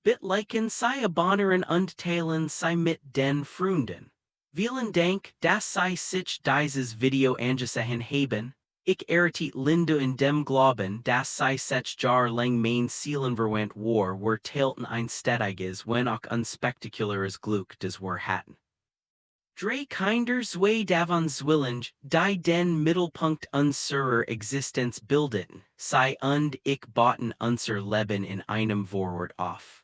Bit liken sei abonneren und teilen sei mit den Freunden. Vielen Dank, dass sei sich dieses Video angesehen haben. Ich erriet Linde in dem Glauben, dass sei sech jar lang mein Seelenverwandt war teilten ein stetiges, wenn auch unspektakulares Glück des war hatten. Drei Kinder zwei davon zwilling, die den Mittelpunkt unserer Existenz bildeten, sei und ich bauten unser Leben in einem Vorwort auf.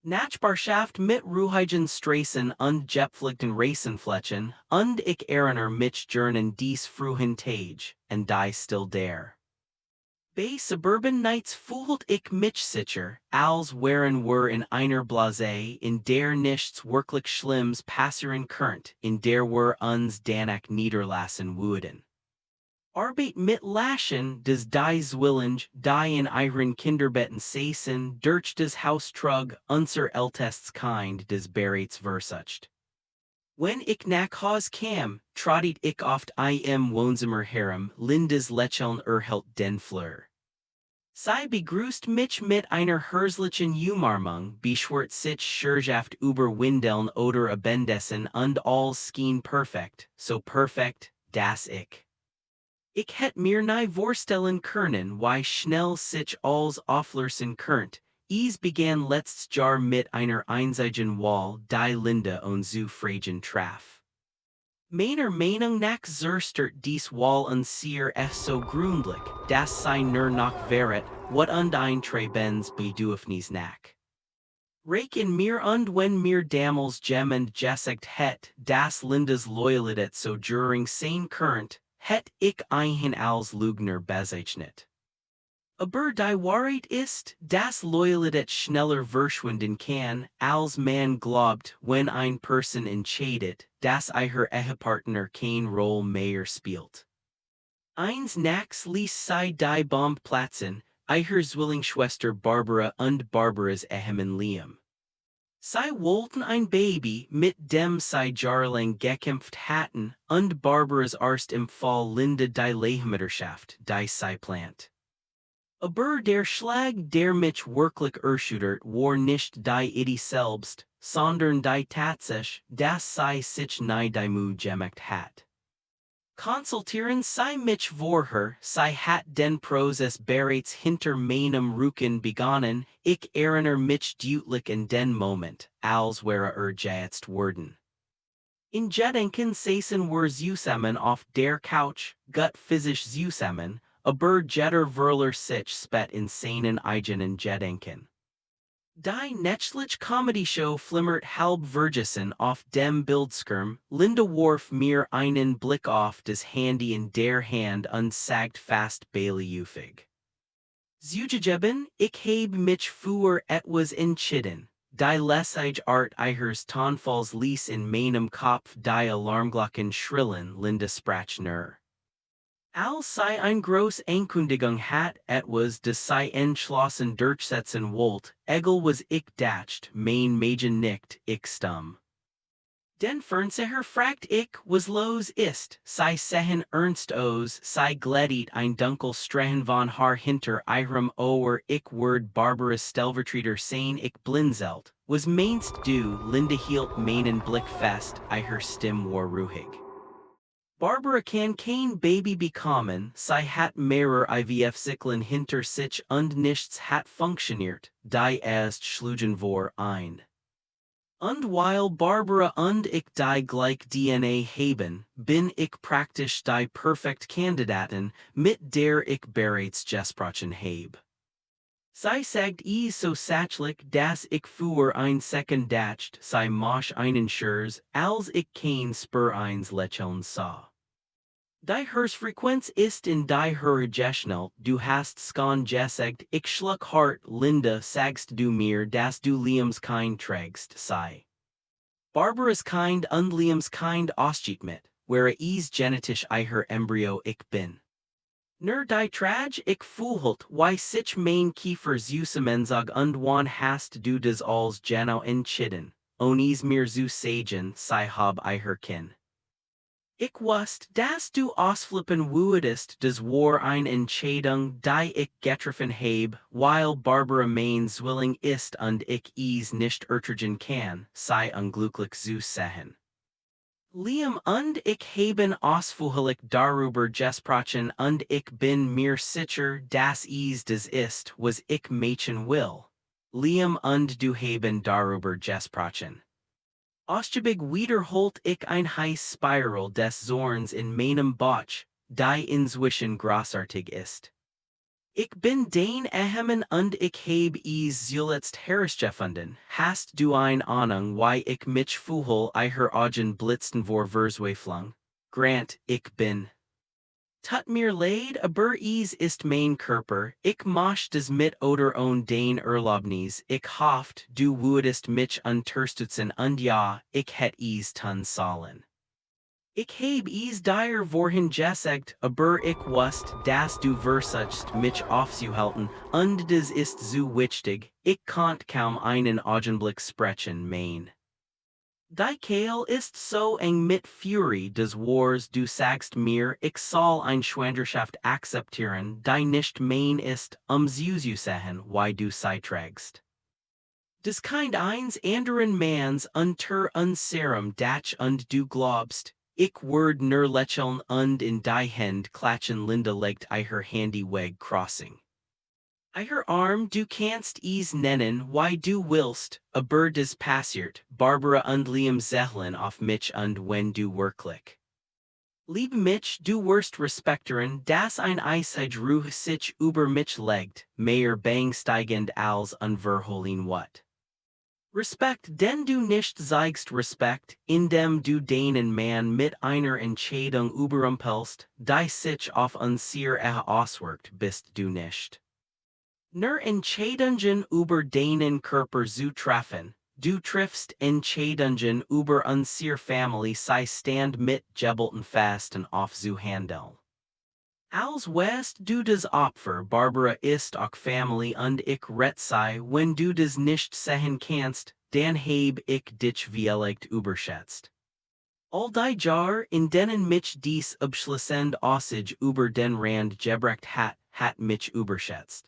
Nachbarschaft mit ruhigen Straßen und gepflegten Rasenflächen, und ich erinnere mich gern dies frühen Tage, und die still der. Bei suburban Nights fühlt ich mich sicher, als wären wir in einer Blase, in der nichts wirklich Schlimms passieren könnte, in der wir uns danach niederlassen würden. Arbeit mit Laschen des die zwilling, die in ihren Kinderbetten saßen, durch das Haus trug, unser ältestes Kind des bereits versucht. Wenn ich nach Haus kam, trottet ich oft im Wohnzimmer herum, Lindes Lächeln erhält den Fleur. Sie begrüßt mich mit einer herzlichen Umarmung, beschwert sich scherzhaft über Windeln oder Abendessen und alles schien perfekt, so perfekt, dass ich hätt mir nie vorstellen können, wie schnell sich alles auflösen könnt. Es begann letztes Jahr mit einer einzigen Wahl, die Linde und zu fragen traf. Meiner Meinung nach zerstört dies Wahl und sehr so gründlich, dass sie nur noch wäret, what und ein Trebens Bedürfnis nach. Reich in mir und wenn mir damals jemand gesagt het, dass Lindes Loyalität so during sein könnt, het ich ihn als Lügner bezeichnet. Aber die Wahrheit ist, dass Loyalität schneller verschwinden kann, als man glaubt, wenn ein Person entscheidet, dass ihr Ehepartner keine Rolle mehr spielt. Eins nachts ließ sie die Bombe platzen, ihre Zwillingsschwester Barbara und Barbaras Ehemann Liam. Sie wollten ein Baby, mit dem sie jahrelang gekämpft hatten, und Barbaras Arzt empfahl Linde die Leihmutterschaft, die sie plant. Aber der Schlag, der mich wirklich erschüttert, war nicht die Idee selbst, sondern die Tatsache, dass sie sich nie die Mühe gemacht hat. Konsultieren Sie mich vorher, sie hat den Prozess bereits hinter meinem Rücken begonnen, ich erinnere mich deutlich an den Moment, als wäre gehetzt worden. In Gedenken saßen wir zusammen auf der Couch, gut physisch zusammen, aber jeder Verler sich spät in seinen eigenen Gedenken. Die Netflix Comedy-Show flimmert halb vergessen auf dem Bildschirm, Linde warf mir einen Blick auf das Handy in der Hand und sagt fast beiliufig. Zugegeben, ich habe mich für etwas entschieden. Die Lesage Art ihres Tonfalls ließ in meinem Kopf die Alarmglocken schrillen, Linde sprach nur. Als sie ein groß Ankündigung hat, etwas, das sie entschlossen durchsetzen wollt, egal was ich dacht, mein Mädchen nickt, ich stumm. Den Fernseher fragt ich, was los ist, sie sehen ernst aus, sie glättet ein dunkel Streichen von Haar hinter ihrem Ohr, ich word Barbaras Stellvertreter sein, ich blinzelt, was meinst du, Linde hielt meinen Blick fest, ihre Stimme war ruhig. Barbara kann kein Baby bekommen, sie hat mehrer IVF-Zyklen hinter sich und nichts hat funktioniert, die erst schlugen vor ein. Und weil Barbara und ich die gleich DNA haben, bin ich praktisch die perfekt Kandidatin, mit der ich bereits gesprochen habe. Sie sagt so sachlich, dass ich für ein Second dacht, sie mosch einen Schurz, als ich kein Spur eins Lächeln sah. Die Herzfrequenz ist in die Höhe geschnellt, du hast schon gesagt, ich schluck hart, Linde, sagst du mir, dass du Liams Kind trägst, sei. Barbaras Kind und Liams Kind ausgeht mit, wäre es genetisch ihr Embryo ich bin. Nur die Trage ich fühlt, wie sich mein Kiefer zusammenzog und wann hast du das als genau entschieden, ohne es mir zu sagen, sei hab ihr Kind. Ich wusste, dass du ausflippen würdest, das war eine Entscheidung, die ich getroffen habe, weil Barbara meins willing ist und ich es nicht ertragen kann, sei unglücklich zu sehen. Liam und ich haben ausführlich darüber gesprochen und ich bin mir sicher, dass es das ist, was ich machen will. Liam und du haben darüber gesprochen. Ausgiebig wiederholt ich ein heiß Spiral des Zorns in meinem Bauch, die inzwischen großartig ist. Ich bin den Ehemann und ich heb es zuletzt herausgefunden. Hast du eine Ahnung, why ich mich fühle, ihre Augen blitzten vor Verzweiflung? Grant, ich bin. Tut mir leid, aber es ist mein Körper, ich mach das mit oder ohne den Erlaubnis, ich hofft, du würdest mich unterstützen und ja, ich hätt es tun sollen. Ich heb es dir vorhin gesagt, aber ich wusste, dass du versuchst, mich aufzuhalten, und das ist so wichtig, ich konnt kaum einen Augenblick sprechen, mein. Die Kehl ist so eng mit Fury des Wars, du sagst mir, ich soll ein Schwangerschaft akzeptieren, die nicht mein ist, zu sehen, why du sie trägst. Des kind eins anderen Mans unter unserum Dach und du glaubst, ich werde nur lächeln und in die Hand klatschen. Linda legt ihre Handy weg crossing. Ihre Arm, du kannst es nennen, why du willst, aber das passiert, Barbara und Liam zählen auf mich und wenn du wirklich. Liebe mich, du wirst respektieren, dass ein Eisage Ruhe sich über mich legt, mehr bang steigend als unverhohlen wat. Respekt, denn du nicht zeigst Respekt, indem du deinen Mann mit einer Entscheidung überrumpelst, die sich auf unsere Ehe auswirkt, bist du nicht. Nur Entscheidungen über deinen Körper zu treffen, du triffst Entscheidungen über unsere Familie, sie stand mit gebelten Fasten auf zu handeln. Als west du das Opfer, Barbara ist auch Family und ich rett sei, wenn du das nicht sehen kannst, dann heb ich dich vielleicht überschätzt. All die Jar, in denen mich dies abschließend Aussage über den Rand gebrecht hat mich überschätzt.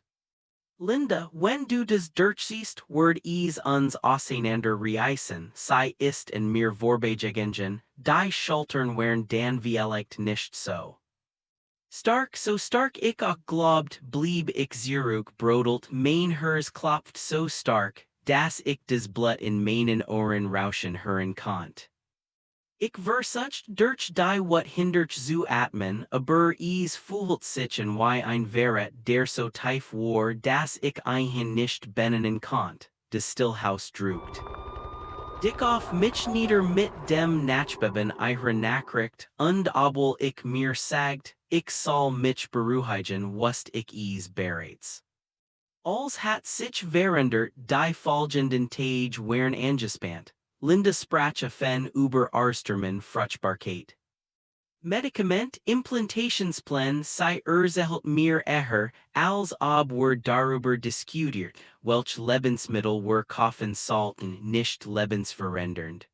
Linda, wenn du das durchsiehst, wird es uns auseinander reißen, sei ist in mir vorbeigegen, die Schultern wären dann vielleicht nicht so stark ich auch glaubt, blieb ich zurück brodelt, mein Herz klopft so stark, dass ich das Blut in meinen Ohren rauschen hören konnt. Ich versucht durch die wat hindert zu atmen, aber es fühlt sich an wie ein Verrat, der so tief war, dass ich ihn nicht benennen konnt, das Stillhaus drückt. Dick auf mich nieder mit dem Nachbeben ihrer Nachricht, und obwohl ich mir sagt, ich soll mich beruhigen, wusst ich es bereits. Als hat sich verändert, die folgenden Tage wären angespannt. Linda sprache von über Arstermann Fruchtbarkeit. Medikament Implantationsplan sei erzählt mir als ob darüber diskutiert, welch Lebensmittel kaufen sollten, nicht lebensverändernd.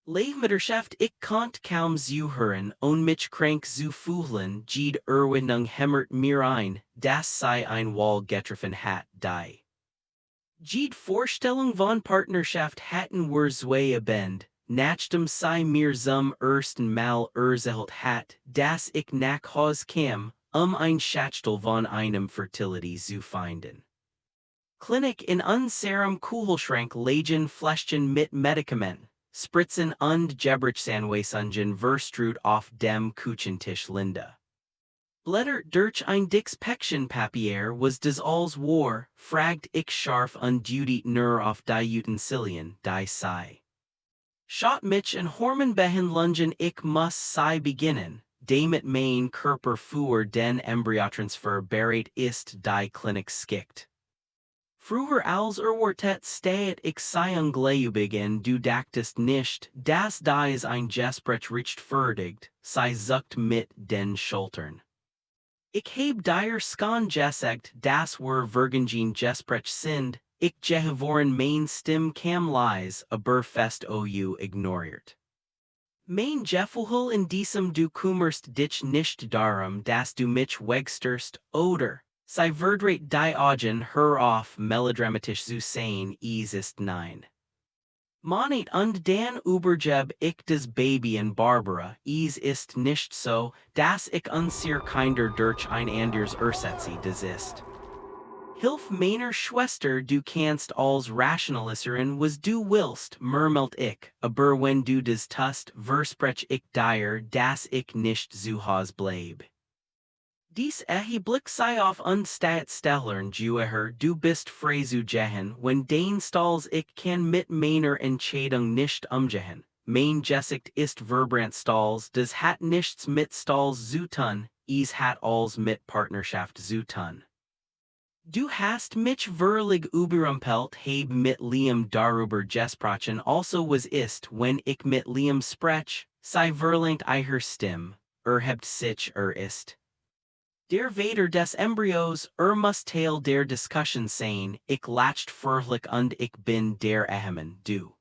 Leihmutterschaft ich konnt kaum zuhören, mich krank zu fühlen, jede Erwindung hämmert mir ein, das sei ein Wall getroffen hat, die. Jede Vorstellung von Partnerschaft hatten zwei abend, nachdem sei mir zum ersten Mal erzählt hat, dass ich nach Haus kam, ein Schachtel von einem Fertility zu finden. Klinik in unserem Kühlschrank legen Fläschchen mit Medikamenten, Spritzen und Gebrauchsanweisungen verstrut auf dem Küchentisch. Linda Blätter durch ein dickes Päckchen Papier, was das alles war, fragt ich scharf und deutet nur auf die Utensilien, die sei. Schaut mich in Hormonbehandlungen, ich muss sei beginnen, damit mein Körper für den Embryotransfer bereit ist, die Klinik skickt. Früher als erwartet steht ich sei ungläubig und du dachtest nicht, dass dies ein Gespräch rechtfertigt, sei zuckt mit den Schultern. Ich heb dir schon gesagt, dass wir virgin Gespräch sind, ich gehevoren mein Stimme kam leise, aber fest ou ignoriert. Mein Gefühl in diesem du kummerst dich nicht darum, dass du mich wegstörst, oder, sei verdreht die Augen hör auf melodramatisch zu sein, es ist nein. Monet und dann übergeb ich das Baby in Barbara, es ist nicht so, dass ich unser Kinder durch ein anders ersetze, das ist. Hilf meiner Schwester, du kannst als rationalisieren, was du willst, murmelt ich, aber wenn du das tust, versprech ich dir, dass ich nicht zu Hause bleib. Dies Blick sei auf und stellern, ihre, du bist frei zu gehen, wenn dein Stals ich kann mit meiner Entscheidung nicht umgehen. Mein Gesicht ist verbrant Stals, das hat nichts mit Stals zu tun, es hat alles mit Partnerschaft zu tun. Du hast mich wirklich überrumpelt, habe mit Liam darüber gesprochen, also was ist, wenn ich mit Liam sprech, sei verlangt ihre Stimme, hebt sich ist. Der Vater des Embryos, muss Teil der Diskussion sein, ich lacht fröhlich und ich bin der Ehemann, du.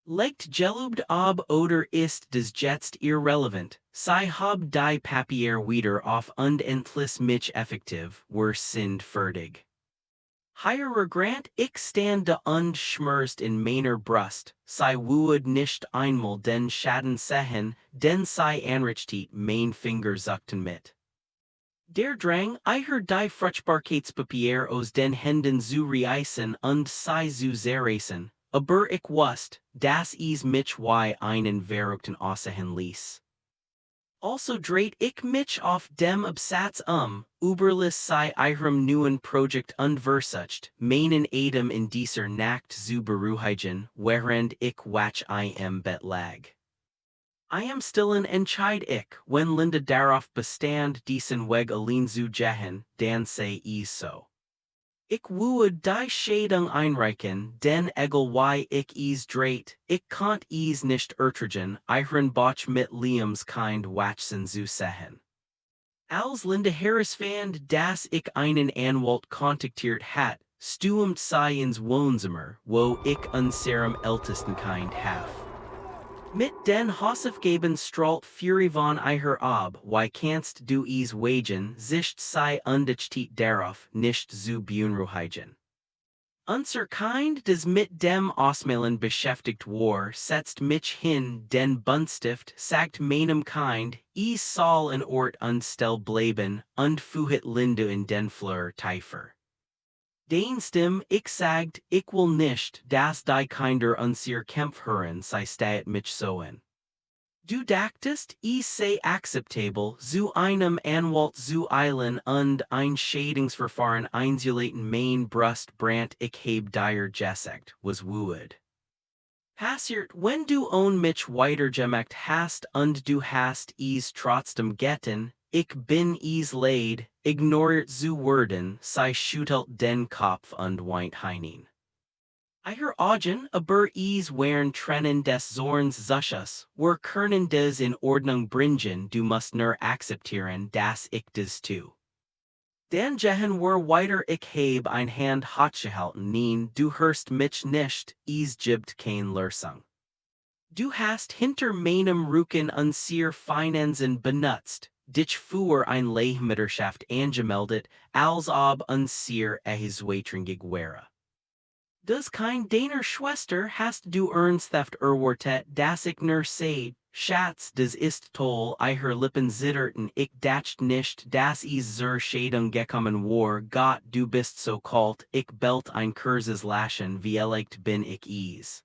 Legt gelobt ob oder ist das jetzt irrelevant, sei hab die Papier wieder auf und entlis mich effektiv, sind fertig. Higher Grant ich stande und schmerzt in meiner Brust, sei wood nicht einmal den Schaden sehen, denn sei anrichtet mein Finger zuckten mit. Der Drang, ihrer die Fruchtbarkeitspapier aus den Händen zu reißen und sei zu zerreißen, aber ich wusste, dass es mich wie einen verrückten aussehen ließ. Also dreht ich mich auf dem Absatz überließ sei ihrem neuen Projekt und versucht, meinen Atem in dieser Nacht zu beruhigen, während ich wach im Bett lag. I am stillen entscheid ich, wenn Linda darauf bestand, diesen Weg allein zu gehen, dann sei es so. Ich würde die Scheidung einreichen, denn egal wie ich es dreht, ich konnt es nicht ertragen, ihren Bauch mit Liams Kind wachsen zu sehen. Als Linda herausfand, dass ich einen Anwalt kontaktiert hat, stürmt sei ins Wohnzimmer, wo ich unserem ältesten Kind haf. Mit den Hausaufgaben strahlt Fury von ihrer ab, wie kannst du es wagen, sich sei undichtet darauf, nicht zu beunruhigen. Unser Kind, das mit dem Ausmalen beschäftigt war, setzt mich hin, den Buntstift, sagt meinem Kind, es soll in Ort und still bleiben, und führt Linda in den Fleur tiefer. Den Stimme, ich sagt, ich will nicht, dass die Kinder unser Kampf hören, sei steht mich so in. Du dachtest, es sei akzeptabel, zu einem Anwalt zu eilen und ein Scheidungsverfahren einzuleiten, mein Brust brandt, ich heb dir gesagt, was wood. Passiert, wenn du on mich weitergemacht hast und du hast es trotzdem getan, ich bin es leid, ignoriert zu werden, sei schüttelt den Kopf und weint heinin. Ihre Augen, aber es waren Tränen des Zorns Zusches, wir können das in Ordnung bringen, du musst nur akzeptieren, dass ich das tu. Dann gehen wir weiter, ich heb ein Hand hochgehalten, nein, du hörst mich nicht, es gibt kein Lösung. Du hast hinter meinem Rücken unser Finanzen benutzt, dich für ein Leihmutterschaft angemeldet, als ob unser Eheswatringig wäre. Das kein deiner Schwester hast du ernsthaft erwartet, dass ich nur sei, Schatz, das ist toll, ihre Lippen zitterten, ich dacht nicht, dass es zur Scheidung gekommen war, Gott, du bist so kalt, ich bellt ein kurzes Lachen, wie elegt bin ich es.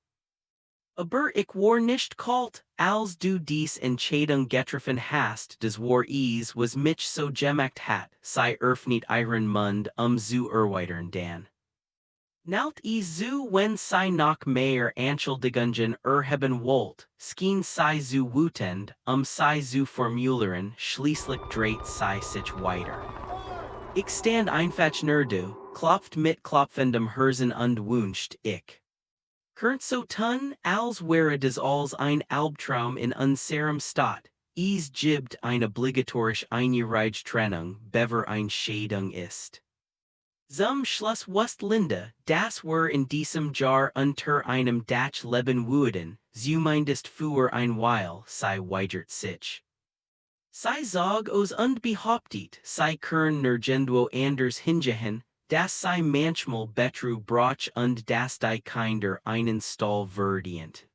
Aber ich war nicht kalt, als du dies Entscheidung getroffen hast, das war es, was mich so gemacht hat, sei öffnet ihren Mund, zu erweitern dann. Nalt zu wenn sei noch mehr Anschuldigungen erheben wollt, skien sei zu wütend, sei zu formulieren, schließlich dreht sei sich weiter. Ich stand einfach nur du, klopft mit klopfendem Herzen und wünscht ich. Könnt so tun, als wäre das als ein Albtraum in unserem Stadt, es gibt eine obligatorisch einjährige Trennung, bever ein Scheidung ist. Zum Schluss wusst Linda, dass wir in diesem Jahr unter einem Dach leben würden, zumindest für ein Weil, sei weigert sich. Sei Zog os und behauptet, sei Kern nirgendwo anders hingehen, das sei manchmal betru Brach und das die Kinder einen Stall verdient.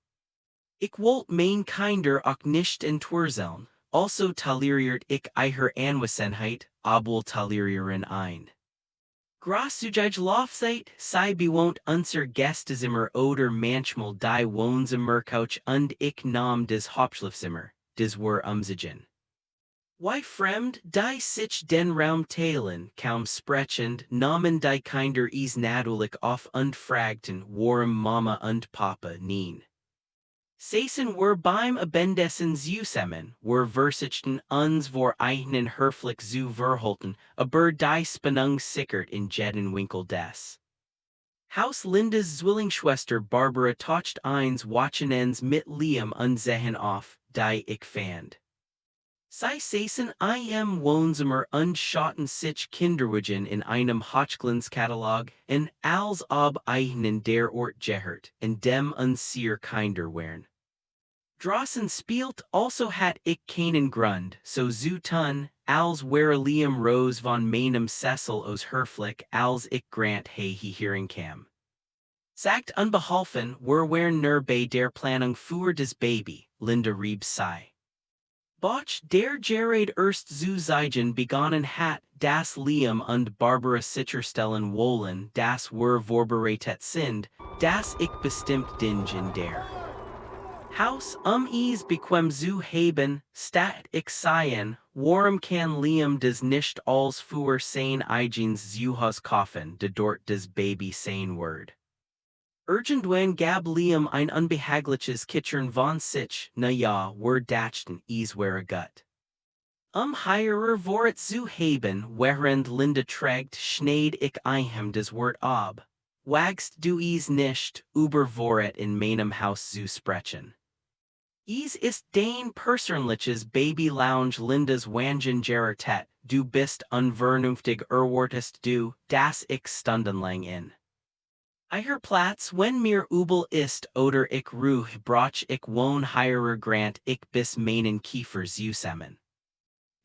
Ich wollt mein Kinder auch nicht entwurzeln, also toleriert ich ihre Anwesenheit, obwohl tolerieren ein. Großzügig Laufzeit, sei bewohnt unser Gästezimmer oder manchmal die Wohnzimmercouch und ich nahm des Hauptschlafzimmer, des war umziehen. Wie fremd, die sich den Raum teilen, kaum sprechend, nahmen die Kinder es natürlich auf und fragten, warum Mama und Papa nie. Saßen wir beim Abendessen zusammen, wir versichten uns vor eigenen höflich zu verhalten, aber die Spannung sickert in jeden Winkel des Haus. Lindas Zwillingsschwester Barbara taucht eins Wochenends mit Liam und sehen auf, die ich fand. Sie saßen im Wohnzimmer und schauten sich Kinderwagen in einem Hochglanzkatalog in als ob ihnen der Ort gehört, in dem uns sehr Kinder wären. Draußen spielt also hat ich keinen Grund, so zu tun, als wäre Liam Rose von meinem Sessel aus höflich, als ich grant he hierin kam. Sagt unbeholfen, wir wären nur bei der Planung für das Baby, Linda Reeb sei. Botch der Gerard erst zu zeigen begonnen hat, das Liam und Barbara sicherstellen wollen, das wir vorbereitet sind, das ich bestimmt Ding in der Haus es bequem zu haben, statt ich seien, warum kann Liam des nicht als für sein eigenes Zuhause kaufen, de dort des Baby sein wird. Irgendwann gab Liam ein unbehagliches Kitchern von sich, na ja, wir dachten, es wäre gut. Heirer Wort zu haben, während Linda trägt, schneid ich ihm das Wort ab. Wagst du es nicht, über Wort in meinem Haus zu sprechen. Es ist dein persönliches Baby Lounge Lindas Wangen Gerartet, du bist unvernünftig erwartest du, das ich stundenlang in Ihr Platz, wenn mir übel ist oder ich ruhig brach ich wohn heirer grant ich bis meinen Kiefer zusammen.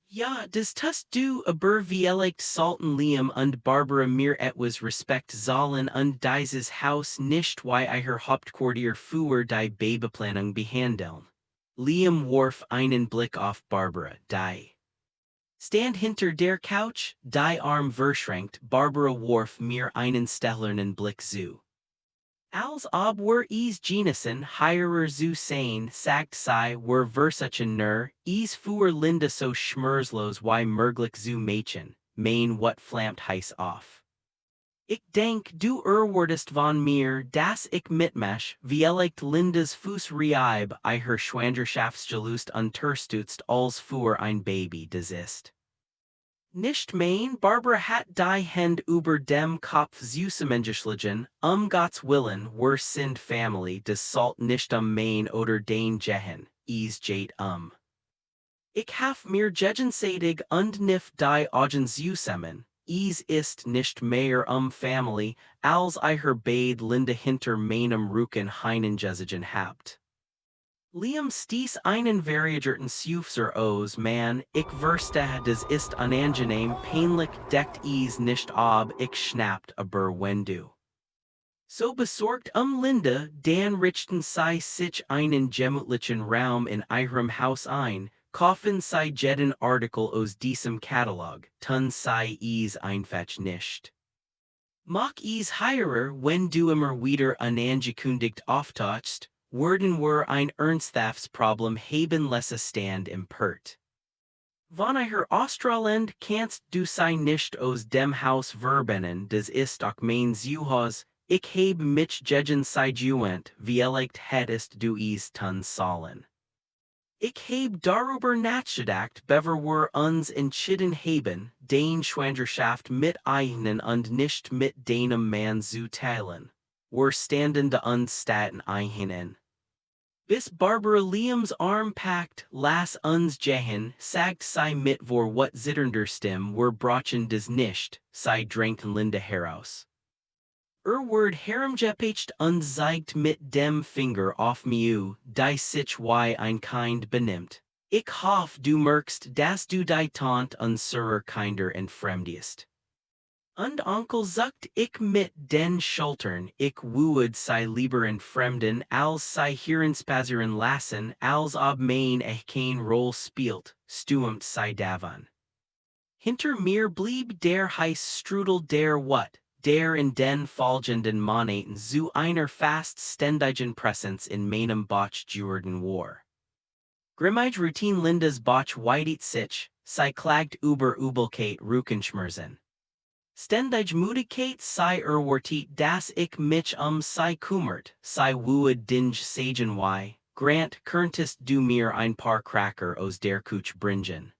Ja, das tust du aber vielleicht sollten Liam und Barbara mir etwas Respekt zahlen und dieses Haus nicht wie ihr Hauptquartier für die Babyplanung behandeln. Liam warf einen Blick auf Barbara, die stand hinter der Couch, die Arm verschränkt, Barbara warf mir einen stellernen Blick zu. Als ob wir es Genesen heirer zu sein, sagt sie, wir versuchen nur, es für Linda so schmerzlos wie möglich zu machen, mein what flammt heiß auf. Ich denk, du erwartest von mir, dass ich mitmache, vielleicht Lindas Fußreib ihrer Schwangerschaftsgelust unterstützt als für ein Baby das ist. Nicht mein, Barbara hat die Hände über dem Kopf zusammengeschlagen, Gottes Willen, wir sind Family, das sollt nicht mein oder dein gehen, es geht Ich haf mir gegenseitig und nicht die Augen zusammen, es ist nicht mehr Family, als ihr beid Linda hinter meinem Rücken hineingezogen habt. Liam stieß einen variegerten Seufzer aus, man, ich verstehe, das ist unangenehm, peinlich, deckt es nicht ab, ich schnappt, aber wenn du so besorgt Linda, dann richten sie sich einen gemütlichen Raum in ihrem Haus ein, kaufen sie jeden Artikel aus diesem Katalog, tun sie es einfach nicht. Mach es heirer, wenn du immer wieder unangekündigt auftauchst, werden wir ein ernsthaftes Problem haben lassen stand im Pert. Von ihr Australend kannst du sei nicht aus dem Haus verbannen, das ist auch mein Zuhause, ich habe mich gegen sei gewandt, vielleicht hättest du es tun sollen. Ich habe darüber nachgedacht, bevor wir uns entschieden haben, den Schwangerschaft mit eigenen und nicht mit deinem Mann zu teilen. Wir standen da uns staten ihnen. Bis Barbara Liams Arm packt, lass uns gehen, sagt sie mit vor what zitternder Stimme wir brauchen das nicht, sie drängten Linda heraus. Word herumgepecht unzeigt mit dem Finger auf miu, die sich wie ein Kind benimmt. Ich hoff du merkst, dass du die Tant unserer Kinder entfremdest. Und Onkel sagt ich mit den Schultern, ich would sei lieber entfremden, als sei hierin spazieren lassen, als ob mein kein Roll spielt, stumt sei davon. Hinter mir blieb der heiß Strudel der What, der in den folgenden Monaten zu einer fast ständigen Präsenz in meinem Botch geworden war. Grimmige Routine Lindas Botch weidet sich, sei klagt über Übelkeit Rückenschmerzen. Ständig Müdigkeit sei erwartet, dass ich mich sei kümmert, sei would dinge sagen wie, Grant könntest du mir ein paar Cracker aus der Küche bringen.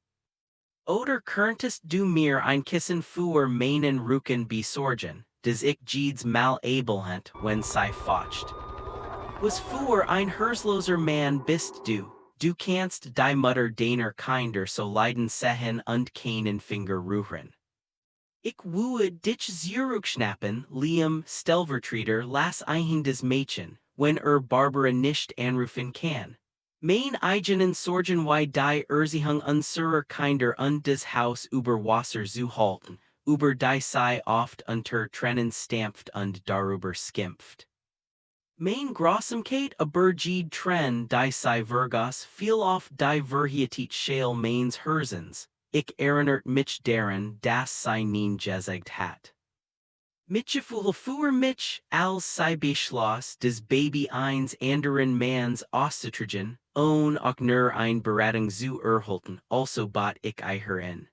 Oder könntest du mir ein Kissen für meinen Rücken besorgen, das ich jedes Mal abelhend, wenn sei fotcht. Was für ein herzloser Mann bist du, du kannst die Mutter deiner Kinder so leiden sehen und keinen Finger rühren. Ich would dich zurückschnappen, Liam Stellvertreter las ein des Mädchen, wenn Barbara nicht anrufen kann. Mein eigenen Sorgen wie die Erziehung unserer Kinder und das Haus über Wasser zu halten, über die sei oft unter Tränen stampft und darüber skimpft. Mein Grausamkeit aber jede Träne die sei vergaß viel auf die Verhietit schale meins Herzens. Ich erinnert mich daran, dass sei nie gesagt hat. Mitgefühl für mich, als sei beschloss, das Baby eines anderen Manns auszutragen, ohne auch nur ein Beratung zu erhalten, also bat ich ihre in.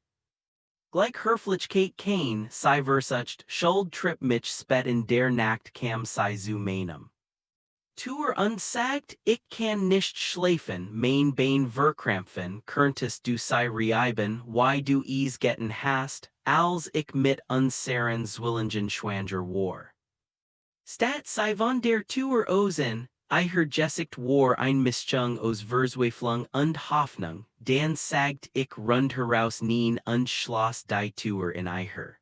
Gleich Höflichkeit kein, sei versucht, schuld trip mich spät in der Nacht kam sei zu meinem. Tuer unsagt, ich kann nicht schlafen, mein Bein verkrampfen, könntest du sei reiben, why du es getten hast, als ich mit unseren Zwillingen schwanger war. Stat sei von der Tuer ozen, ihre Gesicht war ein Mischung aus Verzweiflung und Hoffnung, dann sagt ich rund heraus nien und schloss die Tuer in ihre.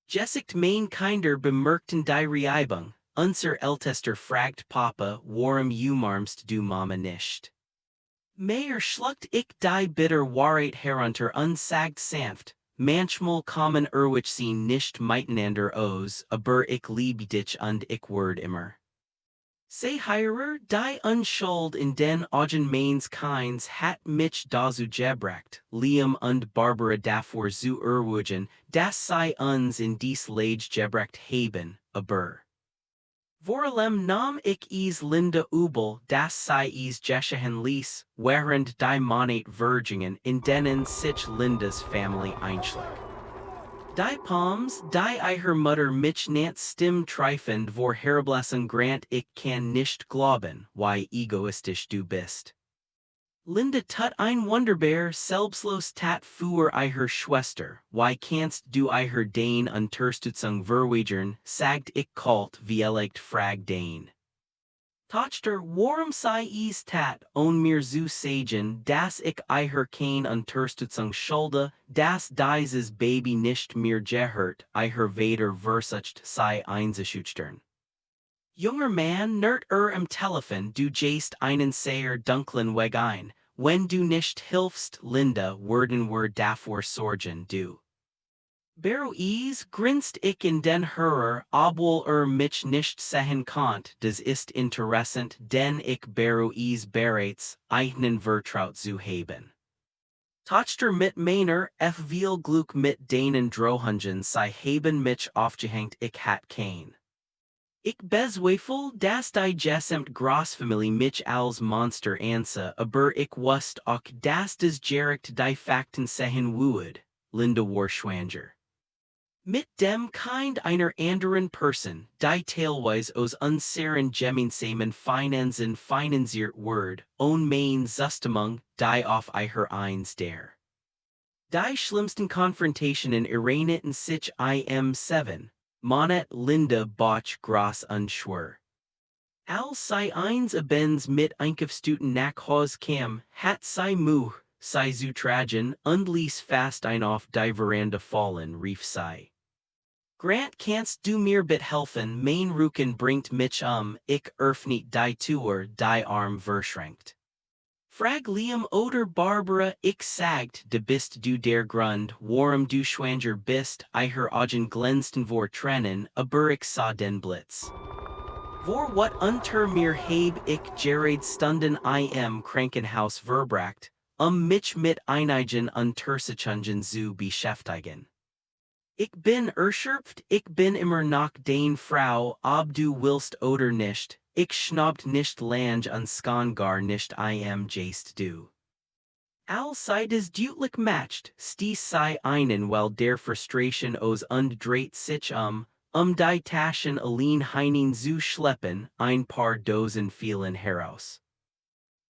Gesicht mein Kinder bemerkten die Reibung. Unser ältester fragt Papa, warum umarmst du Mama nicht? Mehr schluckt ich die bitter Wahrheit herunter und sagt sanft, manchmal kommen sie nicht miteinander aus, aber ich lieb dich und ich werd immer. Seht, ihrer, die Unschuld in den Augen meines Kinds hat mich dazu gebracht, Liam und Barbara davor zu erwürgen, dass sei uns in dies Leid gebracht haben, aber. Vorlem nam ich es Linda übel, dass sei es geschehen ließ, während die Monat Virgingen in denen sich Lindas Family einschlich. Die Palms, die ihre Mutter mich nicht stimm treifend vor herablassen grant ich kann nicht glauben, wie egoistisch du bist. Linda tut ein wunderbar selbstlos tat für ihre Schwester, wie kannst du ihre den Unterstützung verweigern, sagt ich kalt wie frag den. Tochter, warum sei es tat, on mir zu sagen, dass ich ihre kein Unterstützung schulde, dass dieses Baby nicht mehr gehört, ihre Vater versucht sei einzuschüchtern. Junger Mann, nert am Telefon, du gehst einen sehr dunklen Weg ein, wenn du nicht hilfst, Linda, werden wir davor sorgen, du. Beruhig, grinst ich in den Hörer, obwohl mich nicht sehen konnt, das ist interessant, denn ich beruhig bereits, eigenen Vertraut zu haben. Tochter mit meiner, viel Glück mit denen Drohungen sei haben mich aufgehängt, ich hat kein. Ich bezweifel, dass die gesamt Großfamilie mich als Monster ansa, aber ich wusste auch, dass das direkt die Fakten sehen würde, Linda war schwanger. Mit dem Kind einer anderen Person, die teilweise aus unseren gemeinsamen Finanzen finanziert wird, ohne mein Zustimmung, die auf ihre eins der. Die schlimmsten Konfrontationen erinnern sich im 7. Monat Linda Botch groß unschwer. Als sei eins abends mit Einkaufstüten nach Haus kam, hat sei Mühe, sei zu tragen und ließ fast ein auf die Veranda fallen, rief sei. Grant kannst du mir bit helfen, mein Rücken bringt mich ich nicht die Tour, die Arm verschränkt. Frag Liam oder Barbara, ich sagt, de bist du der Grund, warum du schwanger bist, ihre Augen glänzten vor Tränen, aber ich sah den Blitz. Vor wat unter mir habe ich gerade Stunden im Krankenhaus verbracht, mich mit einigen Untersuchungen zu beschäftigen. Ich bin erschöpft, ich bin immer noch deine Frau, ob du willst oder nicht, ich schnabt nicht lang und kann gar nicht jaist du. All sides deutlich matcht, stieß sei einen weil der Frustration aus und dreht sich die Taschen allein hinein zu schleppen, ein paar Dosen fielen heraus.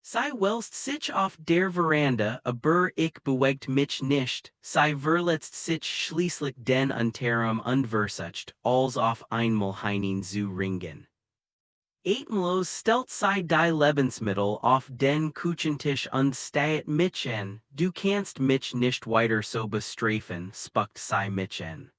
Sie wälzt sich auf der Veranda, aber ich bewegt mich nicht, sie verletzt sich schließlich den unterm und versucht, als auf einmal hinein zu ringen. Atemlos stellt sie die Lebensmittel auf den Küchentisch und steht mich an, du kannst mich nicht weiter so bestrafen, spuckt sie mich an.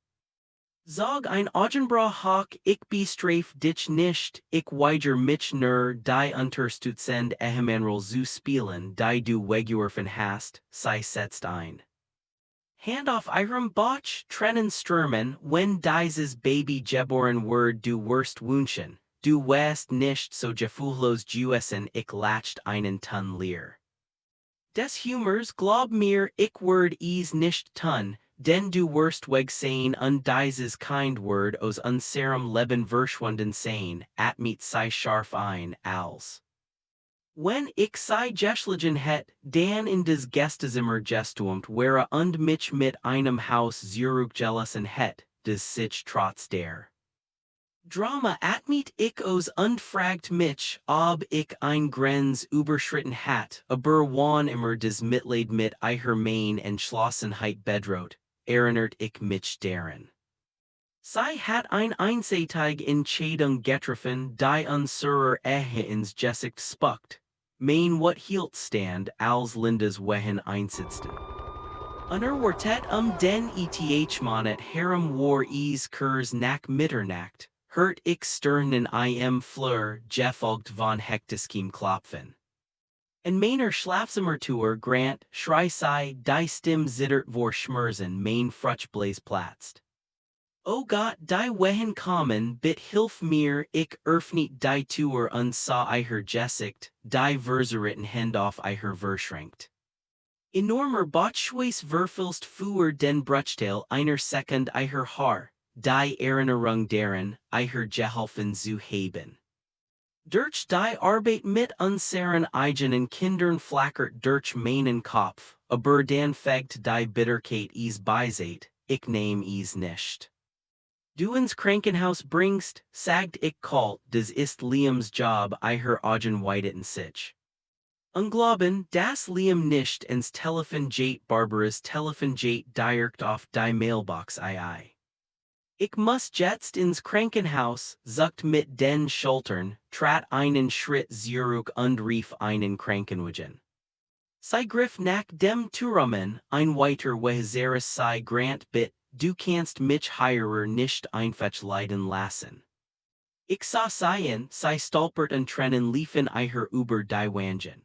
Sag ein Augenbraw hoch, ich bestraf dich nicht, ich weiger mich nur, die unterstützend Ehemann zu spielen, die du weggeworfen hast, sie setzt ein. Hand auf ihrem Bauch, Tränen stürmen, wenn dieses Baby geboren wird, du wirst wünschen, du weißt nicht so gefühllos essen, ich lacht einen Ton leer. Des Humors glaub mir, ich werd es nicht tun, denn du wirst weg sein und dieses kind word aus unserem Leben verschwunden sein, atmet sei scharf ein, als. Wenn ich sei geschlagen het, dann in des Gästezimmer gestumt wäre und mich mit einem Haus zurückgelassen het, des sich trotz der Drama atmet ich aus und fragt mich, ob ich ein Grenz überschritten hat, aber wann immer des Mitleid mit ihrer Main Entschlossenheit bedroht, erinnert ich mich daran. Sie hat ein einseitig Entscheidung getroffen, die unserer Ehe ins Gesicht spuckt. Mein wat hielt stand, als Lindas Wehen einsitzten. Unerwartet den Eth-Monet herem war es Kurs nach Mitternacht, hört ich Sternen im Flur, gefolgt von hektischem Klopfen. In meiner Schlafzimmertour Grant, schrei sei, die Stimme zittert vor Schmerzen, mein Frutschbläs platzt. O Gott, die Wehen kommen, bit hilf mir, ich öffnet die Tour und sah ihre Gesicht, die verseritten Hand auf ihre verschränkt. Enormer Botschweiß verfilst für den Bruchteil einer Sekund ihrer Haar, die Erinnerung daran, ihre geholfen zu haben. Durch die Arbeit mit unseren eigenen Kindern flackert durch meinen Kopf, aber dann fegt die Bitterkeit es beiseit, ich nehm es nicht. Du ins Krankenhaus bringst, sagt ich kalt, das ist Liams Job, ihre Augen weiteten sich. Unglaublich, dass Liam nicht ins Telefon geht, Barbaras Telefon geht direkt auf die Mailbox ei. Ich muss jetzt ins Krankenhaus, zuckt mit den Schultern, trat einen Schritt zurück und rief einen Krankenwagen. Sie griff nach dem Türrahmen, ein weiter Wehezeres sei Grant bit, du kannst mich hier nicht einfach leiden lassen. Ich sah sie stolpert und Tränen liefen ihr über die Wangen.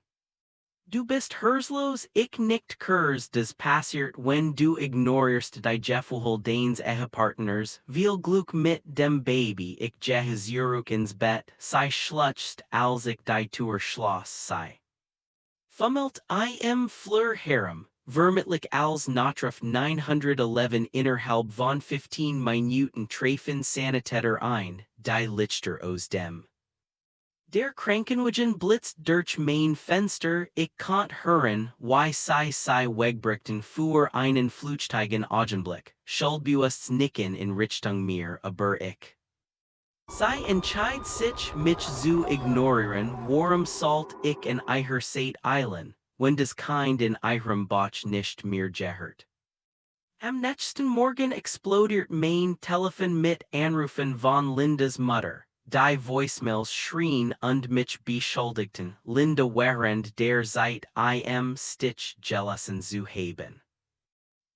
Du bist herzlos, ich nicht Kurs, das passiert, wenn du ignorierst die Gefühle deines Ehepartners, viel Glück mit dem Baby, ich gehe zurück ins Bett, sie schluchzt, als ich die Tür schloss, sie fummelt im Flur herum, vermutlich als Notruf 911 innerhalb von 15 Minuten treffen Sanitäter ein, die Lichter aus dem Der Krankenwagen blitzt durch mein Fenster, ich konnt hören, wie sie wegbrichten für einen flüchtigen Augenblick, schuldbewusst nicken in Richtung mir, aber ich. Sie entscheidet sich, mich zu ignorieren, warum sollt ich in ihrer Seht eilen, wenn das Kind in ihrem Bauch nicht mehr gehört. Am nächsten Morgen explodiert mein Telefon mit Anrufen von Lindas Mutter. Die Voicemails schrien und mich beschuldigten, Linda während der Zeit im Stich gelassen zu haben.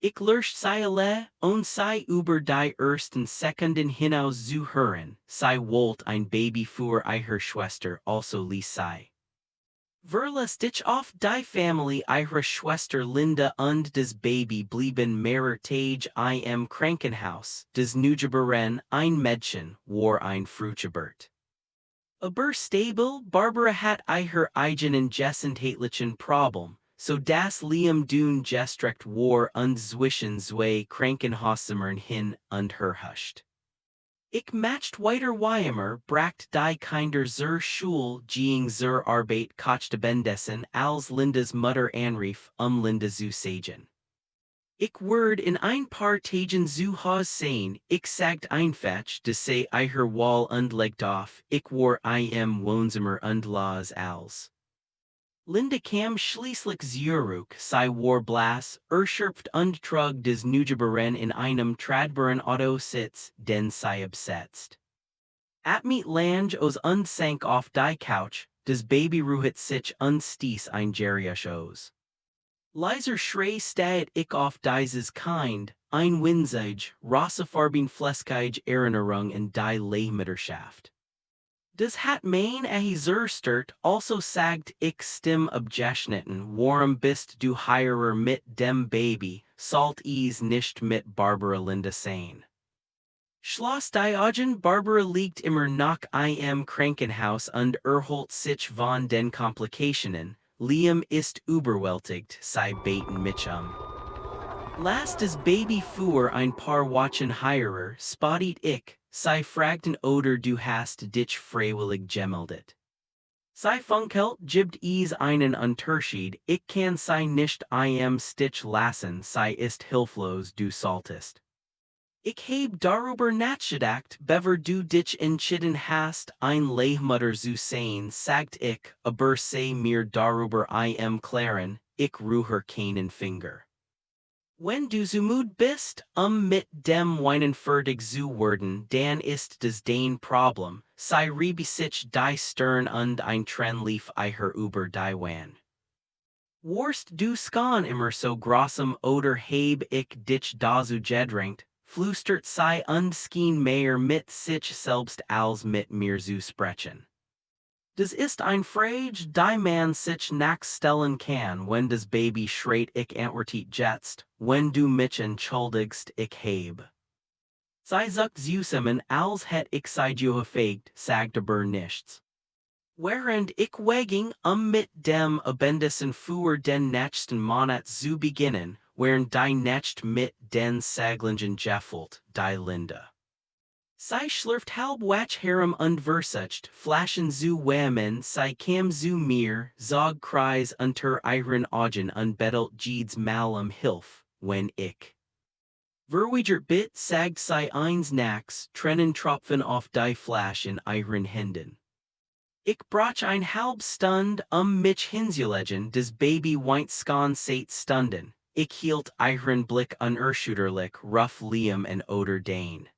Ich lurch sei alle, und sei über die ersten Sekunden hinaus zu hören, sei wollt ein Baby für ihre Schwester also ließ sei. Verla stitch auf die Family ihre Schwester Linda und das Baby blieben mehrere Tage im Krankenhaus, das Nuggebaren ein Mädchen war ein Frühgeburt. Aber stabil Barbara hat ihre eigenen gesundheitlichen Problem, so das Dun gestreckt war und zwischen zwei Krankenhauszimmern hin und her huscht. Ich matcht weiter Weimer bracht die Kinder zur Schule ging zur Arbeit kochte bendessen als Lindas Mutter anrief Linda zu sagen. Ich werd in ein paar Tagen zu Haus sein, ich sagt einfach, dass sei ihre Wall und legt auf, ich war im Wohnzimmer und las als. Linda kam schließlich zurück, sei war blass, erschöpft und trug des Nuggebaren in einem tradbaren Auto sitz, den sei obsetzt. At mit Lange os und sank auf die Couch, des Baby ruhet sich und stieß ein Geriasch aus. Leiser Schrei steht ich auf dieses Kind, ein winzig, rosafarben fleskige Erinnerung in die Leihmutterschaft. Das hat mein Zerstört, also sagt ich Stimm abgeschnitten, warum bist du heirer mit dem Baby, sollt nicht mit Barbara Linda sein. Schloss die Augen Barbara liegt immer noch im Krankenhaus und erholt sich von den Komplikationen, Liam ist überwältigt, sei beten mich Last das Baby für ein paar Wochen heirer, spottet ich, sei fragten oder du hast dich freiwillig gemeldet. Sei funkelt gibt einen Unterschied, ich kann sei nicht im Stich lassen, sei ist hilflos du solltest. Ich heb darüber nachgedacht, bever du dich entschieden hast, ein Leihmutter zu sein, sagt ich, aber sei mir darüber im Klaren, ich rühre keinen Finger. Wenn du zu müd bist, mit dem Weinen fertig zu werden, dann ist das dein Problem, sei sich die Stirn und ein Tren lief ihrer über die Wan. Warst du skan immer so grossem oder heb ich dich dazu gedrängt, flüstert sei und skien mehr mit sich selbst als mit mir zu sprechen. Das ist ein Frage, die man sich nachstellen kann, wenn das Baby schreit ich antwortet jetzt, wenn du mich entschuldigst ich heb. Sei sagt zusammen als hätt ich sei gefegt, sagt aber nichts. Während ich weging, mit dem Abendessen für den nächsten Monat zu beginnen, während die nicht mit den Seglingen gefüllt, die Linda. Sei schlürft halb wach herem und versucht, flaschen zu wärmen, sei kam zu mir, zog kreis unter ihren Augen und bettelt jedes Mal Hilf, wenn ich. Verwigert bit sagt sei eins nachts, trennen Tropfen auf die Flasch in ihren Händen. Ich brach ein halb Stund, mich hinzulegen, das Baby weint skan seit Stunden, ich hielt ihren Blick unerschütterlich, rough Liam und oder Dane.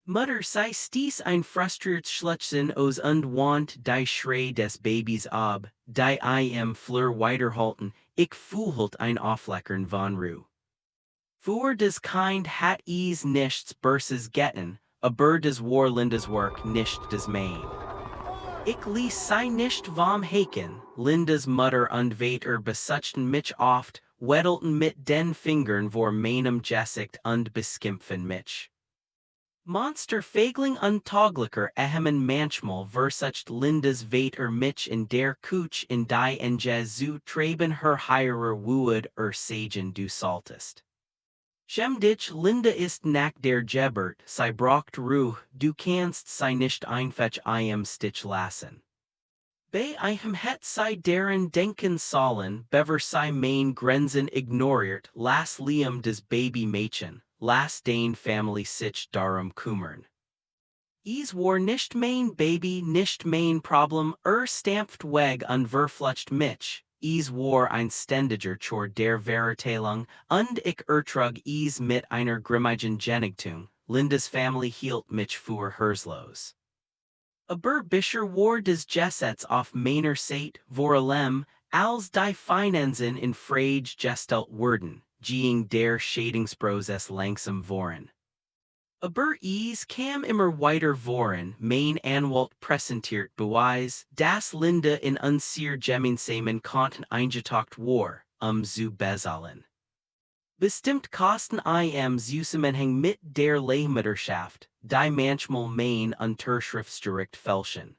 Mutter sei stieß ein frustriert Schluchzen aus und want die Schrei des Babys ab, die im Flur weiterhalten, ich fühlt ein Aufleckern von Ruhe. Für das Kind hat nichts Böses getan, aber das war Lindas Werk nicht das mein. Ich ließ sei nicht vom Haken, Lindas Mutter und Vater besuchten mich oft, wedelten mit den Fingern vor meinem Gesicht und beskimpfen mich. Monster Fegling untaglicher Ehemann manchmal versucht Lindas Vater mich in der Küche in die Enge zu treiben her heirer Wood sagen du solltest. Dich Linda ist nach der Geburt, sei braucht Ruhe, du kannst sei nicht einfach im Stich lassen. Bei het sei deren denken sollen, bever sei mein Grenzen ignoriert, las Liam des Baby Mädchen, las den Family sich darum kümmern. War nicht mein Baby, nicht mein Problem, stampft weg und verflucht mich. War ein ständiger Chor der Verteilung, und ich ertrug mit einer grimmigen Genugtuung, Lindas Family hielt mich für herzlos. Aber bisher war des Gesetz auf meiner Seite, vor allem, als die Finanzen in Frage gestellt wurden, gegen der Schadungsprozess langsam voran. Aber es kam immer weiter voran, mein Anwalt präsentiert Beweis, dass Linda in unser gemeinsamen Konten eingetaucht war, zu bezahlen. Bestimmt Kosten im Zusammenhang mit der Leihmutterschaft, die manchmal mein Unterschriftsgericht fälschen.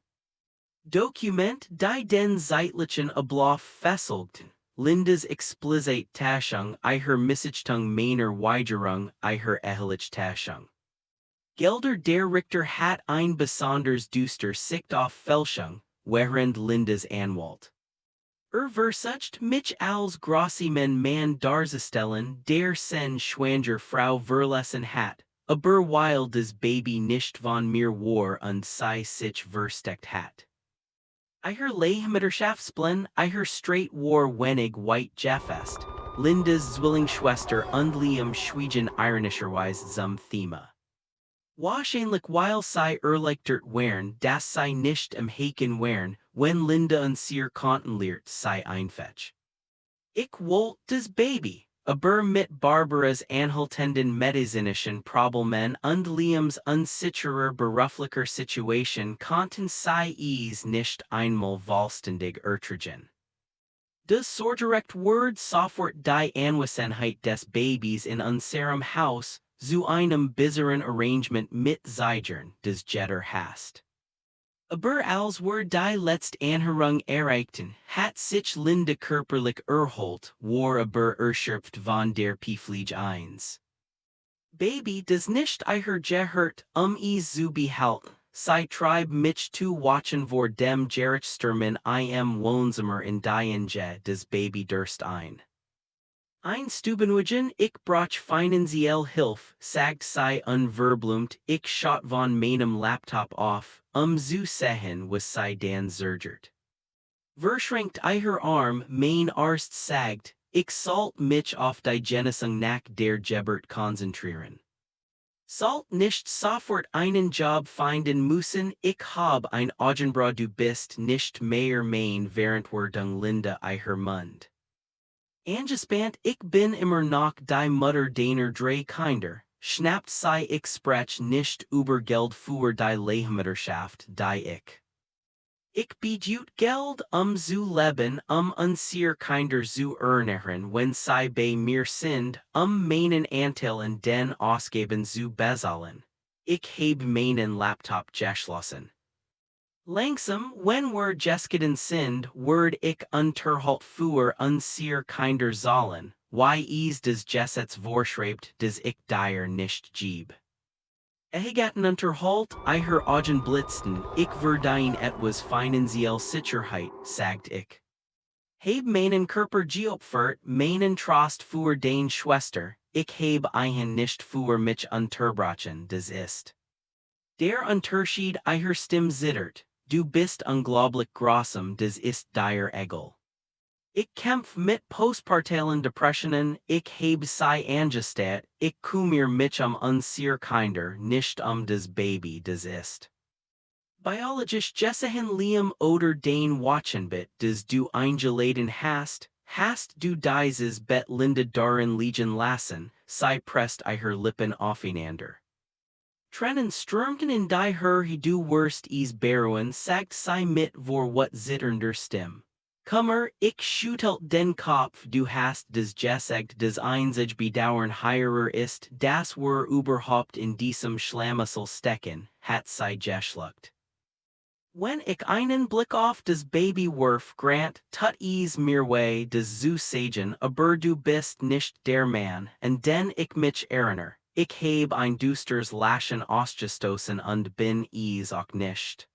Dokument die den zeitlichen Ablauf fesselten, Lindas explizite Taschung ihrer Missichtung meiner Weigerung ihrer Ehelichtaschung. Gelder der Richter hat ein besonders düster Sicht auf Fälschung, während Lindas Anwalt. Versucht mich als grossimen Mann darzustellen, der sen schwanger Frau verlassen hat, aber weil das Baby nicht von mir war und sich versteckt hat. Ihre Leihmutterschaftsplan, ihre straight war wenig weit gefasst, Lindas Zwillingsschwester und Schweigen ironischerweise zum Thema. Wahrscheinlich weil sie erleichtert wären, dass sie nicht im Haken wären, wenn Linda unser Konten lehrt sei einfetch. Ich wollte das Baby, aber mit Barbaras anhaltenden medizinischen Problemen und Liams unsicherer beruflicher Situation konnten sie es nicht einmal vollständig ertragen. Das Sorgerecht Word sofort die Anwesenheit des Babys in unserem Haus, zu einem besseren Arrangement mit Zeigern, des Jetter hast. Aber als wir die letzte Anhörung erreichten, hat sich Linda körperlich erholt, war aber erschöpft von der Pflege 1. Baby das nicht ihr gehört, es zu behalten, sie trieb mich zu watchen vor dem Gerechtstermin im Wohnzimmer in die das Baby durst ein. Ein Stubenwagen, ich brauch finanziell Hilfe, sagt sie unverblumt, ich schot von meinem Laptop auf, zu sehen, was sie dann surgert. Verschränkt ihr Arm, mein Arzt sagt, ich sollt mich auf die Genesung nach der Geburt konzentrieren. Sollt nicht sofort einen Job finden müssen, ich hab ein Augenbraue, du bist nicht mehr mein Verantwortung, Linda ihr Mund. Angespannt, ich bin immer noch die Mutter deiner drei Kinder, schnappt sie ich sprech nicht über Geld für die Leihmutterschaft, die ich. Ich bedeutet Geld, zu leben, unser Kinder zu ernähren, wenn sie bei mir sind, meinen Anteil in den Ausgaben zu bezahlen. Ich heb meinen Laptop geschlossen. Langsam, wenn wir geskeden sind, werd ich unterhalt für unser Kinder zahlen, es des Gesetz vorschreibt, des ich dir nicht gebe. Gatten unterhalt, ihr Augen blitzten, ich verdiene etwas finanziell Sicherheit, sagt ich. Heb meinen Körper geopfert, meinen Trost für den Schwester, ich heb ihn nicht für mich unterbrochen, das ist. Der Unterschied ihrer Stimme zittert. Du bist unglaublich grossem, das ist dir egal. Ich kämpf mit postpartalen Depressionen, ich heb sie angestat, ich kümmere mich unser Kinder, nicht das Baby, das ist. Biologisch gesehen Liam oder den Wochenbett, das du eingeladen hast du dieses Bett Linda darin liegen lassen, sie presst ihre Lippen aufeinander. Trennen strömten in die du wirst es beruhen, sagt sie mit what zitternder Stimme. Kummer, ich schüttelt den Kopf, du hast das gesagt, das einzig Bedauern hierer ist, dass wir überhaupt in diesem Schlamassel stecken, hat sie geschluckt. Wenn ich einen Blick auf das Baby wirf, grant, tut es mir weh, das zu sagen, aber du bist nicht der Mann, und den ich mich erinnere. Ich heb ein düsters Lachen ausgestoßen und bin es auch nicht.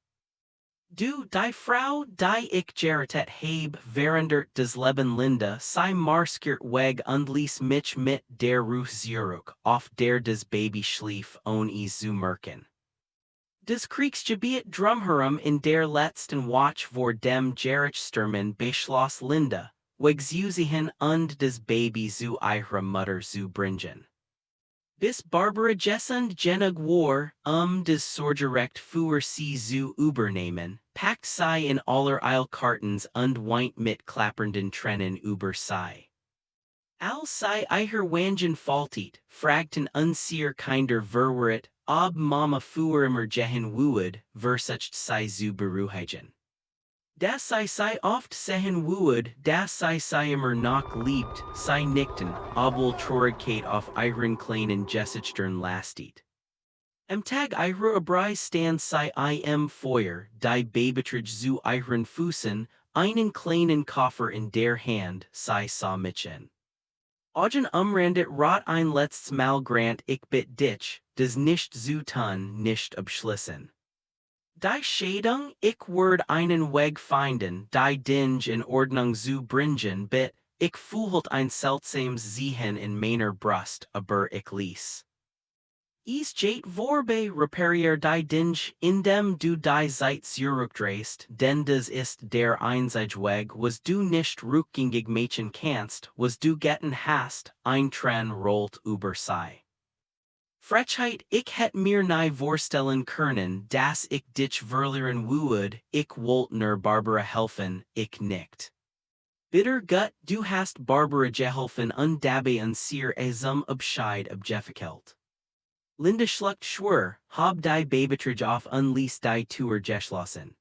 Du, die Frau, die ich gerettet heb, verändert das Leben Linda, sie marskiert weg und ließ mich mit der Ruhe zurück, auf der das Baby schlief, ohne es zu merken. Das Kriegsgebiet drumherum in der letzten Watch vor dem Gerechtstermin beschloss Linda, wegzusehen und das Baby zu ihrer Mutter zu bringen. Bis Barbara Jessund genug war, das Sorgerecht für sie zu übernehmen, packt sie in aller Eilkartens und weint mit klappernden Tränen über sie. Als sei ihrer wangen faltit, fragten unseer kinder verweret, ob mama fuerimer gehen woed, versucht sei zu beruhigen. Das sei oft sehen woed, das sei immer noch liebt, sei nichten, obwohl Traurigkeit auf ihren kleinen Gesichtern lastet. Am Tag ihrer Abreise stand sei im Feuer, die Babetrage zu ihren Füßen, einen kleinen Koffer in der Hand, sei sah mitchen. Augen umrandet rot ein letztes Mal grant ich bit dich, des nicht zu tun, nicht abschließen. Die Scheidung, ich werd einen Weg finden, die Dinge in Ordnung zu bringen, bit, ich fühlt ein seltsames Ziehen in meiner Brust, aber ich ließ. Is jate vorbe reparier die Dinge, indem du die Zeit zurückdrehst, denn das ist der einzige Weg, was du nicht rückgängig machen kannst, was du getten hast, ein Tren rollt über sei. Frechheit, ich hätt mir nie vorstellen können, dass ich dich verlieren würde, ich wollt nur Barbara helfen, ich nicht. Bitter Gut, du hast Barbara geholfen und dabei unser zum Abschied abgefällt. Linda schluckt schwur, hab die Babetrage auf unließ die Tour geschlossen.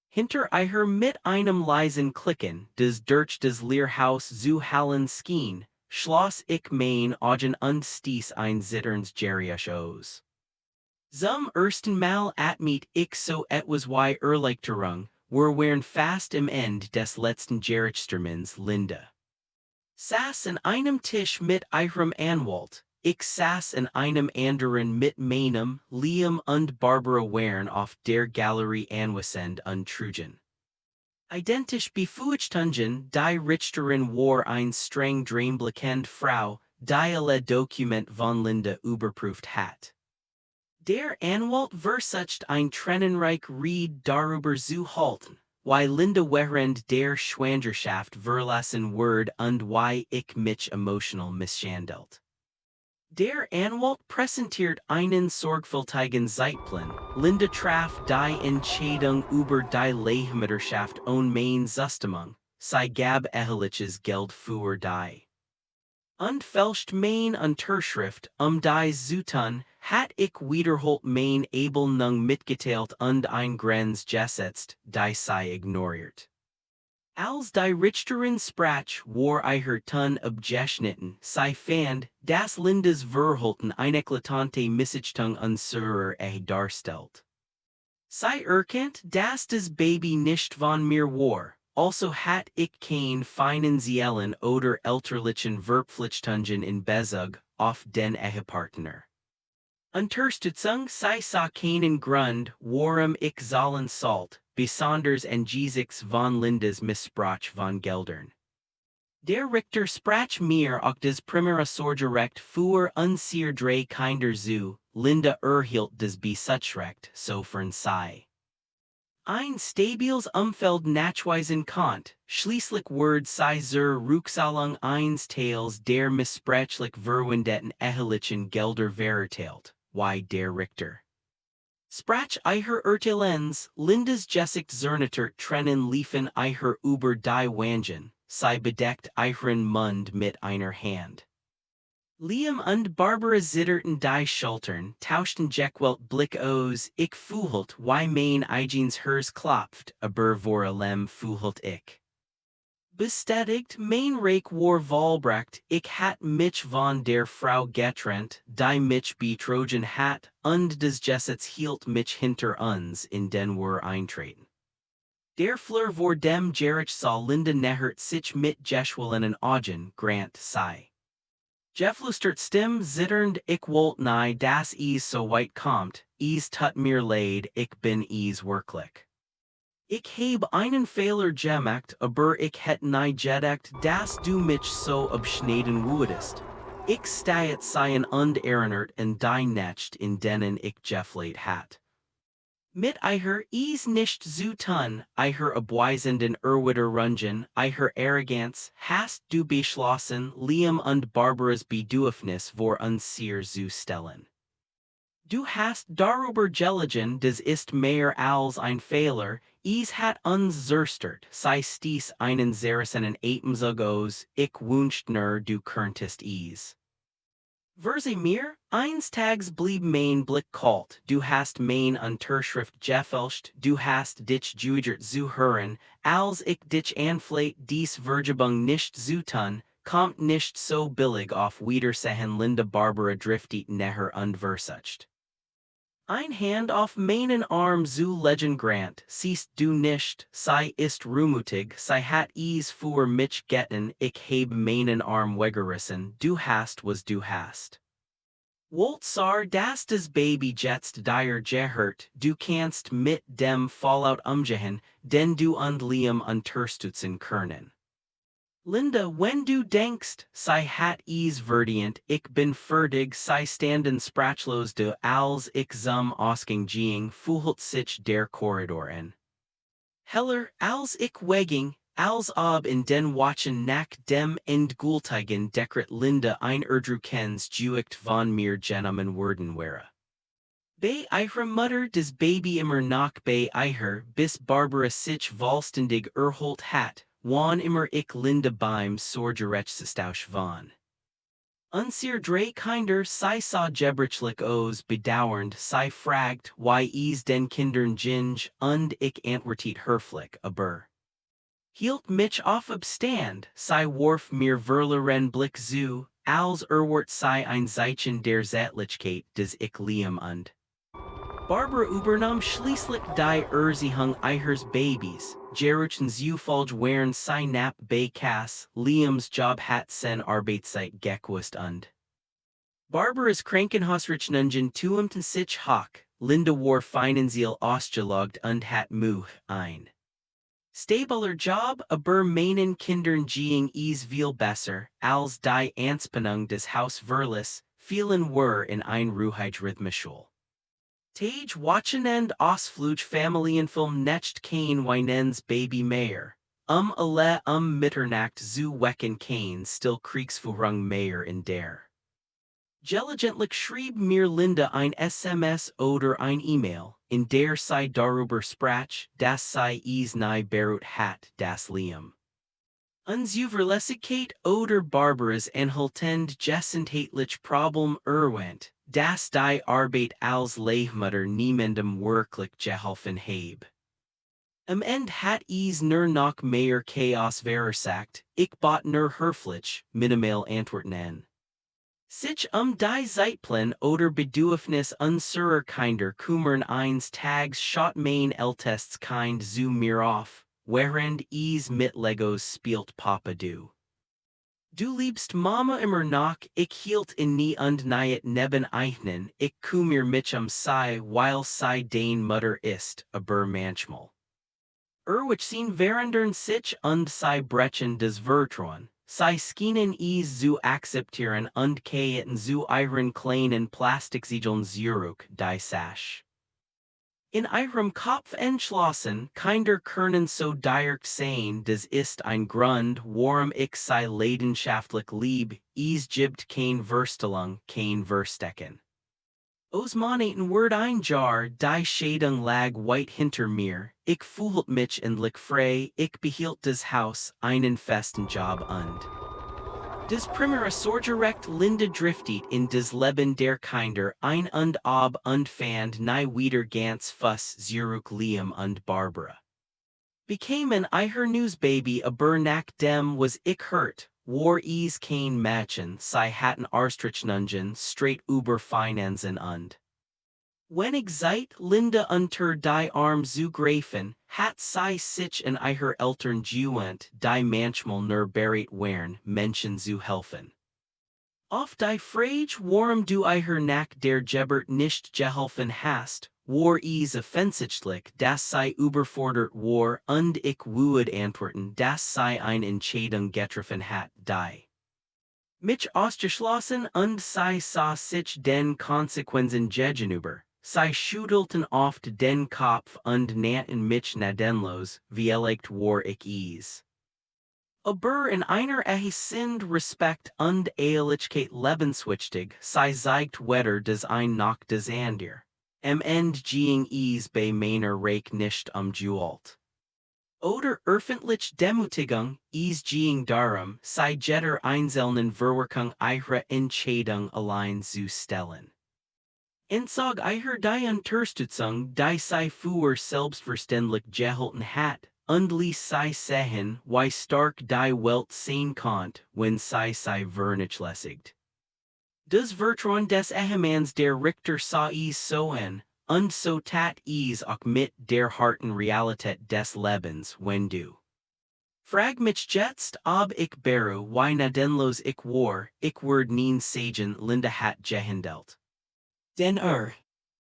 Hinter ihrer mit einem leisen Klicken, des durch das Lehrhaus zu hallen schien, schloss ich mein Augen und stieß ein zitterns Gerisch aus. Zum ersten Mal atmet ich so etwas wie Erleichterung, waren fast im End des letzten Gerichtstermins Linda. Saß an einem Tisch mit ihrem Anwalt. Ich saß an einem anderen mit meinem, Liam und Barbara waren auf der Galerie anwesend und trugen. Identisch befuchtungen, die Richterin war ein streng dreamblickende Frau, die alle Dokument von Linda überprüft hat. Der Anwalt versucht ein tränenreich Ried darüber zu halten, wie Linda während der Schwangerschaft verlassen wurde und wie ich mich emotional misshandelt. Der Anwalt präsentiert einen sorgfältigen Zeitplan. Linda traf die Entscheidung über die Leihmutterschaft und meine Zustimmung. Sie gab eheliches Geld für die. Und fälscht mein Unterschrift, die zu tun, hat ich wiederholt mein Ablehnung mitgeteilt und ein Grenz gesetzt, die sie ignoriert. Als die Richterin sprach, war ihre Ton abgeschnitten, sie fand, dass Lindas Verhalten eine eklatante Missachtung unserer Ehe darstellt. Sie erkennt, dass das Baby nicht von mir war, also hat ich kein finanziellen oder elterlichen Verpflichtungen in Bezug auf den Ehepartner. Unterstützung sei sah keinen Grund, warum ich zahlen sollte, besonders angesichts von Lindas Missbrauch von Geldern. Der Richter sprach mir auch das primäre Sorgerecht für unser drei Kinder zu, Linda erhielt das Besuchsrecht, sofern sei. Ein stabiles Umfeld nachweisen konnte, schließlich wurde sei zur Rückzahlung eines Teils der missbräuchlich verwendeten ehelichen Gelder verurteilt, wie der Richter. Sprach ihrer Urteilens, Lindas Gesicht zernittert Tränen liefen ihrer über die Wangen, sie bedeckt ihren Mund mit einer Hand. Liam und Barbara zitterten die Schultern, tauschten Jackwelt Blick aus, ich fühlt, wie mein eigenes Herz klopft, aber vor allem fühlt ich. Bestätigt, mein Reich war vollbracht, ich hat mich von der Frau getrennt, die mich betrogen hat, und des Gesetzes hielt mich hinter uns in den wir eintreten. Der Fleur vor dem Gericht soll Linda nähert sich mit geschwollenen Augen, grant sei. Geflüstert Stimme zitternd, ich wollt nie, dass is so weit kommt, is tut mir leid, ich bin is wirklich. Ich heb einen Fehler gemacht, aber ich hätt nie gedacht, dass du mich so abschneiden würdest. Ich stehet seien und erinnert in die Nacht, in denen ich gefleht hat. Mit ihrer is nicht zu tun, ihrer abweisenden Erwiderungen, ihrer Arroganz, hast du beschlossen, Liam und Barbaras Bedürfnis vor uns zu stellen. Du hast darüber gelegen, des ist mehr als ein Fehler, es hat uns zerstört, sei dies einen Saracenen Atemzug aus, ich wünscht nur du könntest es. Verse mir, eins Tags blieb mein Blick kalt, du hast mein Unterschrift gefälscht, du hast dich geweigert zu hören, als ich dich anfleht dies Vergebung nicht zu tun, kommt nicht so billig auf Wiedersehen Linda Barbara driftet näher und versucht. Ein Hand auf meinen Arm zu legen Grant, siehst du nicht, sei ist rumutig, sei hat es für mich getan, ich heb meinen Arm weggerissen, du hast was du hast. Wollt sar das des Baby jetzt dir gehört, du kannst mit dem Fallout umgehen, denn du und Liam unterstützen können. Linda, wenn du denkst, sei hat es verdient, ich bin fertig, sei standen sprachlos de als ich zum Ausgang ging, fühlt sich der Korridor an. Heller, als ich wegging, als ob in den Wachen nach dem endgültigen Dekret Linda ein Erdrückens Juicht von mir genommen worden wäre. Bei ihrer Mutter des Baby immer noch bei ihr, bis Barbara sich vollständig erholt hat, wann immer ich Linda beim Sorgerechtsaustausch von. Unser drei Kinder sei so gebrechlich aus bedauernd sei fragt, why es den Kindern ginge, und ich antwortet höflich, aber. Hielt mich auf Abstand, sei warf mir verloren Blick zu, als sei ein Zeichen der Zärtlichkeit des ich Liam und. Barbara übernahm schließlich die Erziehung ihres Babys, geruchen zufolge während sei Nap bei Cass, Liams Job hat sen Arbeitszeit gekwust und. Barbara's Krankenhausrechnungen tuemten sich hoch, Linda war finanziell ausgelogt und hat ein. Stabler Job, aber meinen Kindern ging es viel besser, als die Anspannung des Hausverlis, vielen were in ein ruhig Rhythmischul. Tage Wochenend Ausflug Familienfilm nicht kein Weinens Baby mehr. Alle Mitternacht zu wecken kein still Kriegsführung mehr in der. Gelegentlich schrieb mir Linda ein SMS oder ein E-Mail, in der sei darüber sprach, dass sei es nie beruht hat, das Liam. Unzuverlässigkeit oder Barbaras anhaltend gesundheitlich Problem erwähnt, dass die Arbeit als Leihmutter niemandem wirklich geholfen habe. Am Ende hat es nur noch mehr Chaos verursacht, ich bat nur höflich, minimal Antworten an. Sich die Zeitplan oder Bedürfnis unserer Kinder kümmern eins Tags schott mein ältestes Kind zu mir auf, während es mit Legos spielt Papa du. Du liebst Mama immer noch, ich hielt in nie und niet neben eigenen, ich kümmere mich sei, weil sei dein Mutter ist, aber manchmal. Sehen verandern sich und sei brechen des Vertrauen. Sei skinen es zu akzeptieren und keiten zu ihren kleinen Plastiksiegeln zurück, die Sasch. In ihrem Kopf entschlossen, Kinder können so direkt sein, das ist ein Grund, warum ich sei leidenschaftlich lieb, es gibt kein Verstellung, kein Verstecken. Aus Monaten wird ein Jahr, die Scheidung lag weit hinter mir, ich fühlt mich endlich frei, ich behielt das Haus, einen festen Job und. Das primäre Sorgerecht Linda driftet in das Leben der Kinder ein und ob und fand nie wieder ganz Fuss zurück Liam und Barbara. Bekämen ihr neues Baby aber nach dem was ich hört, war es kein Mädchen, sie hatten Arstrechnungen straight über Finanzen und. Wenn ich seit Linda unter die Arm zu greifen, hat sie sich in ihrer Eltern gewöhnt, die manchmal nur bereit wären, Menschen zu helfen. Auf die Frage, warum du ihr nach der Geburt nicht geholfen hast, war es offensichtlich, dass sie überfordert war und ich würde antworten, dass sie eine Entscheidung getroffen hat, die mich ausgeschlossen und sie sah sich den Konsequenzen gegenüber. Sie schüttelten oft den Kopf und nannten mich gnadenlos, vielleicht war ich es. Aber in einer sind Respekt und Ehrlichkeit lebenswichtig, sei zeigt weder des ein noch des ander. Am End ging es bei meiner Reich nicht Dualt. Oder öffentlich Demutigung, es ging darum, sei jeder einzelnen Verwirkung ihre Entscheidung allein zu stellen. Enzog ihrer die Unterstützung, die sei für selbstverständlich gehalten hat, und ließ sei sehen, wie stark die Welt sein konnt, wenn sei vernachlässigt. Das Vertrauen des Ehemanns der Richter sah es so an, und so tat es auch mit der harten Realität des Lebens, wenn du. Frag mich jetzt, ob ich beru, wie nadenlos ich war, ich werd nien sagen, Linda hat gehandelt. Denn